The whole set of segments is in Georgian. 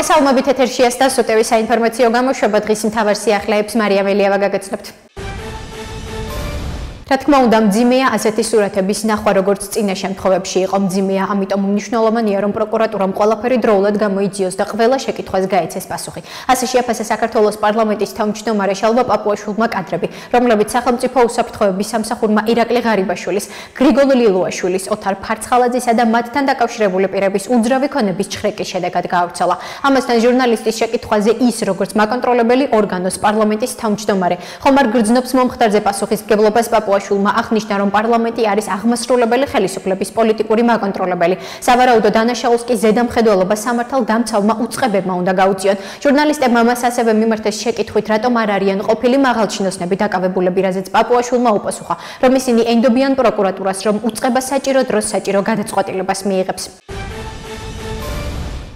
მოგესალმებით ეთერშია სტასოტევის საინფორმაციო გამოშვება დღის მთავარ სიახლეებს მარია მელიავა გაგაცნობთ. რა თქმა უნდა, მძიმეა ასეთი სურათების ნახვა, როგორც წინა შემთხვევებში იყო მძიმეა, ამიტომ მნიშვნელოვანია, რომ პროკურატურამ ყველაფერი დროულად გამოიძიოს და ყველა შეკითხვას გაეცეს პასუხი. ასე შეაფასა საქართველოს პარლამენტის თავმჯდომარე შალვა პაპუაშვილმა კადრები, რომლებიც სახელმწიფო უსაფრთხოების სამსახურმა ირაკლი ღარიბაშვილის, გრიგოლ ლილუაშვილის, ოთარ ფარცხალაძისა და მათთან დაკავშირებული პირების უძრავი ქონების ჩხრეკის შედეგად გაავრცელა. ამასთან ჟურნალისტის შეკითხვაზე ის, როგორც მაკონტროლებელი ორგანოს პარლამენტის თავმჯდომარე, ხომარ გრძნობს მომხდარზე პასუხისმგებლობას შულმა აღნიშნა, რომ პარლამენტი არის აღმასრულებელი ხელისუფლების პოლიტიკური მაკონტროლებელი. სავარაუდოდ დანაშაულს კი ზედამხედველობა სამართალდამცავმა უწყებებმა უნდა გაუწიონ. ჟურნალისტებმა მას ასევე მიმართეს შეკითხვით, რატომ არ არიან ყოფილი მაღალჩინოსნები დაკავებულები, რაზეც პაპუაშვილმა უპასუხა, რომ ისინი ენდობიან პროკურატურას, რომ უწყება საჭირო დროს საჭირო გადაწყვეტილებას მიიღებს.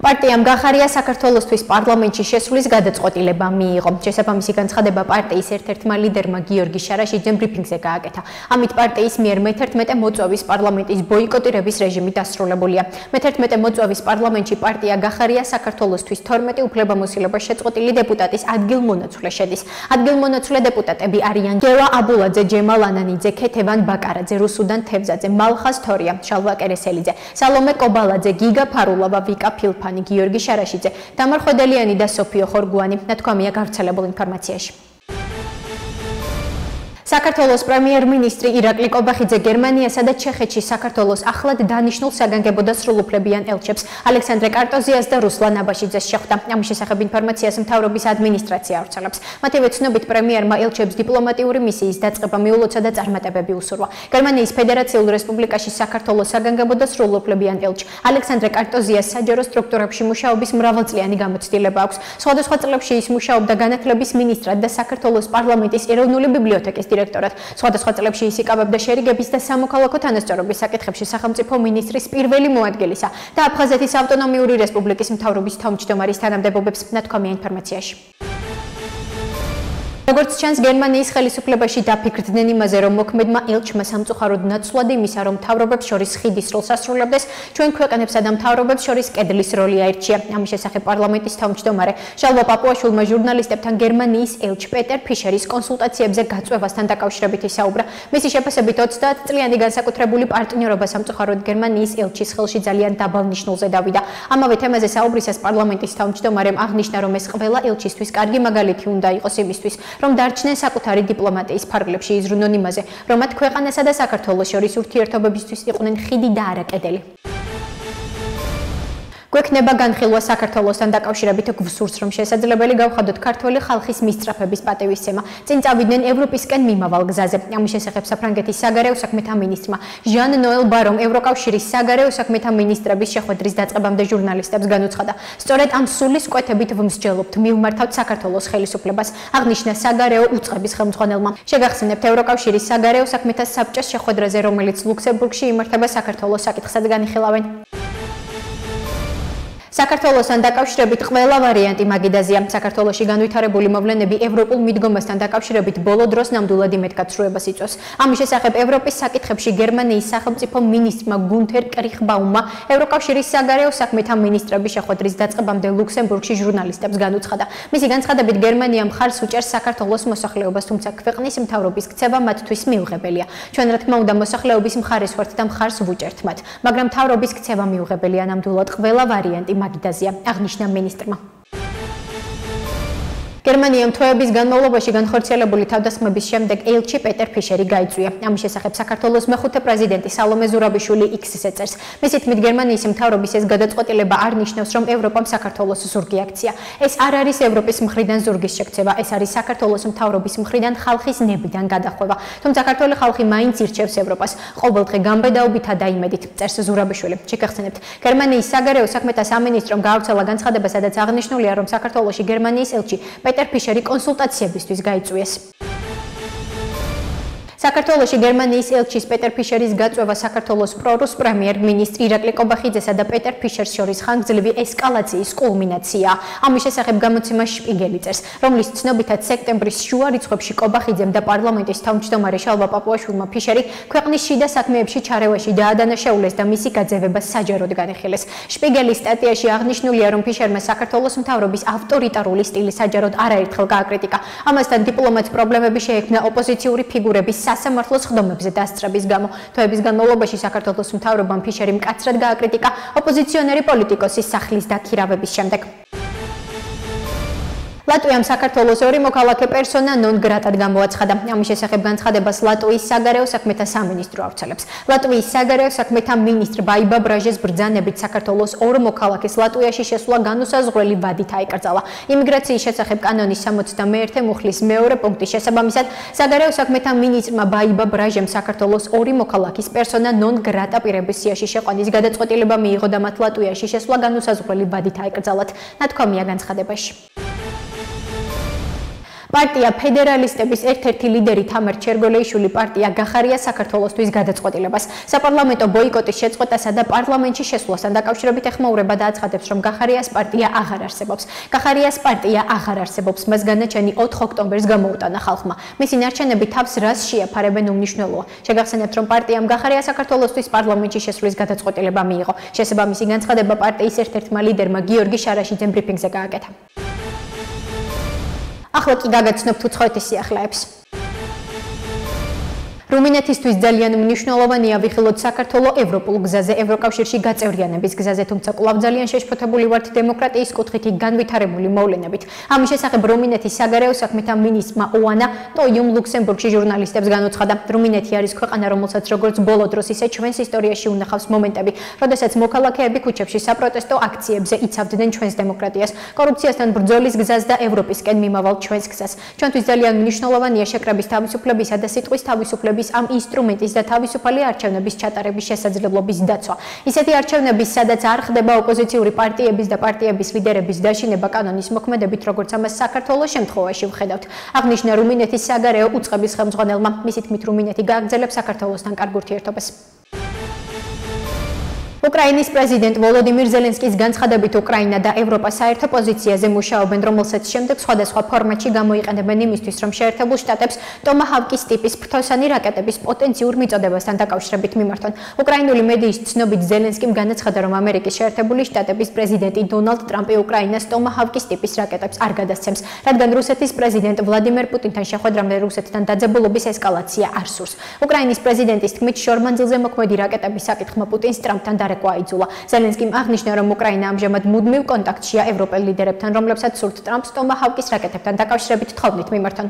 პარტიამ გახარია საქართველოსთვის პარლამენტში შესვლის გადაწყვეტილება მიიღო. შესაბამისი განცხადება პარტიის ერთ-ერთმა ლიდერმა გიორგი შარაშიძემ ბრიფინგზე გააკეთა. ამით პარტიის მიერ მე-11 მოწვევის პარლამენტის ბოიკოტირების რეჟიმი დასრულებულია. მე-11 მოწვევის პარლამენტში პარტია გახარია საქართველოსთვის 12 უფლებამოსილებას შეწყვეტილი დეპუტატის ადგილმონაცვლე შედის. ადგილმონაცვლე დეპუტატები არიან გევა აბულაძე, ჯემალ ანანიძე, ქეთევან ბაკარაძე, რუსუდან თევზაძე, მალხაზ თორია, შალვა კერესელიძე, სალომე კობალაძე, გიგა ფარულავა, ვიკა ფილფანი, გიორგი შარაშიძე, დამარ ხვედელიანი და სოფიო ხორგუანი. ნათქვამია გავრცელებულ ინფორმაციაში. საქართველოს პრემიერ-მინისტრი ირაკლი კობახიძე გერმანიასა და ჩეხეთში საქართველოს ახლად დანიშნულ საგანგებო და სრულუფლებიან ელჩებს ალექსანდრე კარტოზიას და რუსლან აბაშიძეს შეხვდა. ამის შესახებ ინფორმაციას მთავრობის ადმინისტრაცია ავრცელებს. მათივე ცნობით პრემიერმა ელჩებს დიპლომატიური მისიის დაწყება მიულოცა და წარმატებები უსურვა. გერმანიის ფედერაციულ რესპუბლიკაში საქართველოს საგანგებო და სრულუფლებიან ელჩ ალექსანდრე კარტოზიას საჯარო სტრუქტურებში მუშაობის მრავალწლიანი გამოცდილება აქვს. სხვადასხვა წლებში ის მუშაობდა განათლების მინისტრად და საქართველოს პარლამენტის ეროვნული ბიბლიოთეკის დირექტორად. სხვადასხვა წლებში ის იკავებდა შერიგების და სამოქალაქო თანასწორობის საკითხებში სახელმწიფო მინისტრის პირველი მოადგილისა და აფხაზეთის ავტონომიური რესპუბლიკის მთავრობის თავმჯდომარის თანამდებობებს. ნათქვამია ინფორმაციაში. როგორც ჩანს, გერმანიის ხელისუფლებაში დაფიქრდნენ იმაზე, რომ მოქმედმა ელჩმა სამწუხაროდ ნაცვლად იმისა, რომ მთავრობებს შორის ხიდის როლს ასრულებდეს, ჩვენ ქვეყნებსა და მთავრობებს შორის კედლის როლი აირჩია. ამის შესახებ პარლამენტის თავმჯდომარე შალვა პაპუაშვილმა ჟურნალისტებთან გერმანიის ელჩ პეტერ ფიშერის კონსულტაციებზე გაწვევასთან დაკავშირებით ისაუბრა. მისი შეფასებით 30 წლიანი განსაკუთრებული პარტნიორობა სამწუხაროდ გერმანიის ელჩის ხელში ძალიან დაბალ ნიშნულზე დავიდა. ამავე თემაზე საუბრისას პარლამენტის თავმჯდომარემ აღნიშნა, რომ ეს ყველა ელჩისთვის კარგი მაგალითი უნდა იყოს იმისთვის, რომ დარჩნენ საკუთარი დიპლომატიის ფარგლებში იზრუნონ იმაზე, რომ მათ ქვეყანასა და საქართველოს შორის ურთიერთობებისთვის იყვნენ ხიდი და არა კედელი. გვექნება განხილვა საქართველოსთან დაკავშირებით გვსურს, რომ შესაძლებელი გავხადოთ ქართველი ხალხის მისწრაფების პატივისცემა. წინ წავიდნენ ევროპისკენ მიმავალ გზაზე. ამის შესახებ საფრანგეთის საგარეო საქმეთა მინისტრმა ჟან ნოელ ბარომ ევროკავშირის საგარეო საქმეთა მინისტრების შეხვედრის დაწყებამდე ჟურნალისტებს განუცხადა. სწორედ ამ სულის კვეთებით ვმსჯელობთ მივმართავთ საქართველოს ხელისუფლებას, აღნიშნა საგარეო უწყების ხელმძღვანელმა. შეგახსენებთ ევროკავშირის საგარეო საქმეთა საბჭოს შეხვედრაზე, რომელიც ლუქსემბურგში იმართება საქართველოს საკითხსაც განიხილავენ. საქართველოსთან დაკავშირებით ყველა ვარიანტი მაგიდაზია. საქართველოში განვითარებული მოვლენები ევროპულ მიდგომასთან დაკავშირებით ბოლო დროს ნამდვილად იმედგაცრუებას იწვევს. ამის შესახებ ევროპის საკითხებში გერმანიის სახელმწიფო მინისტრმა გუნთერ კრიხბაუმმა ევროკავშირის საგარეო საქმეთა მინისტრების შეხვედრის დაწყებამდე ლუქსემბურგში ჟურნალისტებს განუცხადა. მისი განცხადებით გერმანია მხარს უჭერს საქართველოს მოსახლეობას, თუმცა ქვეყნის მთავრობის ქცევა მათთვის მიუღებელია. ჩვენ რა თქმა უნდა მოსახლეობის მხარეს ვართ და მხარს ვუჭერთ მათ, მაგრამ მთავრობის ქცევა მიუღებელია ნამდვილად ყველა ვარიანტი მაგიდაზია, აღნიშნა მინისტრმა. გერმანიამ თვეების განმავლობაში განხორციელებული თავდასხმების შემდეგ ელჩი პეტერ ფიშერი გაიწვია. ამის შესახებ საქართველოს მეხუთე პრეზიდენტი სალომე ზურაბიშვილი X-ზე წერს. მისი თქმით, გერმანიის მთავრობის ეს გადაწყვეტილება არ ნიშნავს, რომ ევროპამ საქართველოს ზურგი აქცია. ეს არ არის ევროპის მხრიდან ზურგის შეკცევა, ეს არის საქართველოს მთავრობის მხრიდან ხალხის ნებიდან გადახვევა. თუმცა ქართველი ხალხი მაინც ირჩევს ევროპას, ყოველდღე გამბედაობითა და იმედით, წერს ზურაბიშვილი. შეგახსენებთ, გერმანიის საგარეო საქმეთა სამინისტრომ გაავრცელა განცხადება, სადაც აღნიშნულია, რომ საქართველოში გერმანიის ელჩი პეტერ ფიშერი კონსულტაციებისთვის გაიწვიეს. საქართველოში გერმანიის ელჩის პეტერ ფიშერის გაწვევა საქართველოს პრორუს პრემიერ-მინისტრ ირაკლი ყობახიძესა და პეტერ ფიშერს შორის ხანგრძლივი ესკალაციის კულმინაციაა. ამის შესახებ გამოცემა შპიგელი წერს, რომლის ცნობითაც სექტემბრის შუა რიცხვებში ყობახიძემ და პარლამენტის თავმჯდომარე შალვა პაპუაშვილმა ფიშერი ქვეყნის შიდა საქმეებში ჩარევაში დაადანაშაულეს და მისი გაძევება საჯაროდ განიხილეს. შპიგელის სტატიაში აღნიშნულია, რომ ფიშერმა საქართველოს მთავრობის ავტორიტარული სტილი საჯაროდ არაერთხელ გააკრიტიკა. ამასთან დიპლომატ პრობლემები შეექმნა ოპოზიციური ფიგურების სასამართლოს ხდომებზე დასწრების გამო. თვეების განმავლობაში საქართველოს მთავრობამ ფიშერი მკაცრად გააკრიტიკა ოპოზიციონერი პოლიტიკოსის სახლის დაქირავების შემდეგ. ლატვიამ საქართველოს ორი მოქალაქე პერსონა ნონ გრატად გამოაცხადა. ამის შესახებ განცხადებას ლატვიის საგარეო საქმეთა სამინისტრო ავრცელებს. ლატვიის საგარეო საქმეთა მინისტრ ბაიბა ბრაჟეს ბრძანებით საქართველოს ორ მოქალაქეს ლატვიაში შესვლა განუსაზღვრელი ვადით აიკრძალა. იმიგრაციის შესახებ კანონის 61 მუხლის მეორე პუნქტის შესაბამისად საგარეო საქმეთა მინისტრმა ბაიბა ბრაჟემ საქართველოს ორი მოქალაქის პერსონა ნონ გრატა პირების სიაში შეყვანის გადაწყვეტილება მიიღო და მათ ლატვიაში შესვლა განუსაზღვრელი ვადით აიკრძალათ. ნათქვამია განცხადებაში. პარტია ფედერალისტების ერთ-ერთი ლიდერი თამარ ჩერგოლეიშვილი პარტია გახარია საქართველოსთვის გადაწყვეტილებას. საპარლამენტო ბოიკოტის შეწყვეტასა და პარლამენტში შესვლასთან დაკავშირებით ეხმაურება და აცხადებს, რომ გახარიას პარტია აღარ არსებობს. გახარიას პარტია აღარ არსებობს, მას განაჩენი 4 ოქტომბერს გამოუტანა ხალხმა. მისი ნარჩენები თავს რას შეაფარებენ უმნიშვნელოა. შეგახსენებთ, რომ პარტიამ გახარია საქართველოსთვის პარლამენტში შესვლის გადაწყვეტილება მიიღო. შესაბამისი განცხადება პარტიის ერთ-ერთმა ლიდერმა გიორგი შარაშიძემ ბრიფინგზე გააკეთა. ახლა კი გაგაცნობთ უცხოეთის სიახლეებს. რუმინეთისთვის ძალიან მნიშვნელოვანია ვიხილოთ საქართველოს ევროპულ გზაზე, ევროკავშირში გაწევრიანების გზაზე, თუმცა კვლავ ძალიან შეშფოთებული ვართ დემოკრატიის კუთხითი განვითარებული მოვლენებით. ამის შესახებ რუმინეთის საგარეო საქმეთა მინისტრმა ოანა ტოიუმ ლუქსემბურგში ჟურნალისტებს განუცხადა. რუმინეთი არის ქვეყანა, რომელსაც როგორც ბოლო დროს, ისე ჩვენს ისტორიაში უნახავს მომენტები, როდესაც მოქალაქეები ქუჩებში საპროტესტო აქციებზე იცავდნენ ჩვენს დემოკრატიას, კორუფციასთან ბრძოლის გზას და ევროპისკენ მიმავალ ჩვენს გზას. ჩვენთვის ძალიან მნიშვნელოვანია შეკრების თავისუფლებისა და სიტყვის თავისუფლების ამ ინსტრუმენტის და თავისუფალი არჩევნების ჩატარების შესაძლებლობის დაცვა. ისეთი არჩევნების, სადაც არ ხდება ოპოზიციური პარტიების და პარტიების ლიდერების დაშინება კანონის მოქმედებით, როგორც ამას საქართველოს შემთხვევაში ვხედავთ. აღნიშნა რუმინეთის საგარეო უწყების ხელმძღვანელმა. მისი თქმით, რუმინეთი გააგრძელებს საქართველოსთან კარგ ურთიერთობას. უკრაინის პრეზიდენტ ვოლოდიმირ ზელენსკის განცხადებით უკრაინა და ევროპა საერთო პოზიციაზე მუშაობენ, რომელსაც შემდეგ სხვადასხვა ფორმატში გამოიყენებენ იმისთვის, რომ შეერთებულ შტატებს ტომაჰავკის ტიპის ფრთოსანი რაკეტების პოტენციურ მიწოდებასთან დაკავშირებით მიმართონ. უკრაინული მედიის ცნობით ზელენსკიმ განაცხადა, რომ ამერიკის შეერთებული შტატების პრეზიდენტი დონალდ ტრამპი უკრაინას ტომაჰავკის ტიპის რაკეტებს არ გადასცემს, რადგან რუსეთის პრეზიდენტ ვლადიმერ პუტინთან შეხვედრამდე რუსეთთან დაძაბულობის ესკალაცია არ სურს. უკრაინის პრეზიდენტის თქმით, შორმანძილზე მოქმედი რაკეტების საკითხმა პუტინს ტრამპთან აიძულა. ზელენსკიმ აღნიშნა, რომ უკრაინა ამჟამად მუდმივ კონტაქტშია ევროპელ ლიდერებთან, რომლებსაც სურთ ტრამპს ტომაჰავკის რაკეტებთან დაკავშირებით თხოვნით მიმართონ.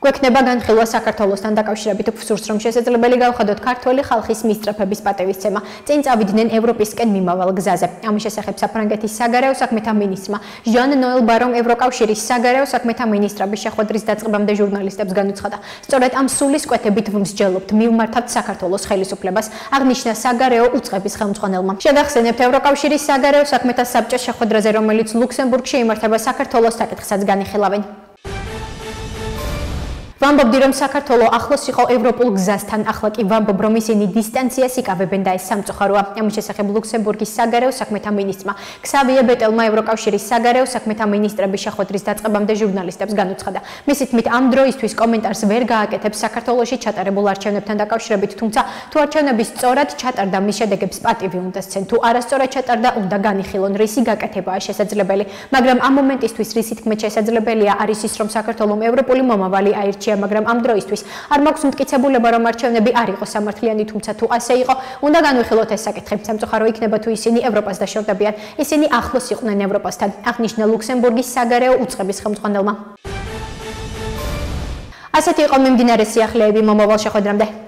გვექნება განხილვა საქართველოსთან დაკავშირებით ვსურს, რომ შესაძლებელი გავხადოთ ქართველი ხალხის მისწრაფების პატივისცემა. წინ წავიდნენ ევროპისკენ მიმავალ გზაზე. ამის შესახებ საფრანგეთის საგარეო საქმეთა მინისტრმა ჟან ნოელ ბარომ ევროკავშირის საგარეო საქმეთა მინისტრების შეხვედრის დაწყებამდე ჟურნალისტებს განუცხადა. სწორედ ამ სულისკვეთებით ვმსჯელობთ მივმართავთ საქართველოს ხელისუფლებას, აღნიშნა საგარეო უწყების ხელმძღვანელმა. შეგახსენებთ ევროკავშირის საგარეო საქმეთა საბჭოს შეხვედრაზე, რომელიც ლუქსემბურგში იმართება, საქართველოს საკითხსაც განიხილავენ. ვამბობდი, რომ საქართველო ახლოს იყო ევროპულ გზასთან, ახლა კი ვამბობ, რომ ისინი დისტანციას იკავებენ და ეს სამწუხაროა. ამის შესახებ ლუქსემბურგის საგარეო საქმეთა მინისტრმა ქსავიე ბეტელმა ევროკავშირის საგარეო საქმეთა მინისტრების შეხვედრის დაწყებამდე ჟურნალისტებს განუცხადა. მისი თქმით, ამ დროისთვის კომენტარს ვერ გააკეთებს საქართველოში ჩატარებულ არჩევნებთან დაკავშირებით, თუმცა თუ არჩევნები სწორად ჩატარდა, მის შედეგებს პატივი უნდა სცენ, თუ არასწორად ჩატარდა, უნდა განიხილონ, რისი გაკეთებაა შესაძლებელი, მაგრამ ამ მომენტისთვის რისი თქმით შესაძლებელია არის ის, რომ საქართველომ ევროპული მომავალი აირჩია, მაგრამ ამ დროისთვის არ მაქვს მტკიცებულება, რომ არჩევნები არ იყო სამართლიანი, თუმცა თუ ასე იყო, უნდა განვიხილოთ ეს საკითხი. სამწუხარო იქნება, თუ ისინი ევროპას დაშორდებიან. ისინი ახლოს იყვნენ ევროპასთან, აღნიშნა ლუქსემბურგის საგარეო უწყების ხელმძღვანელმა. ასეთი იყო მიმდინარე სიახლეები მომავალ შეხვედრამდე.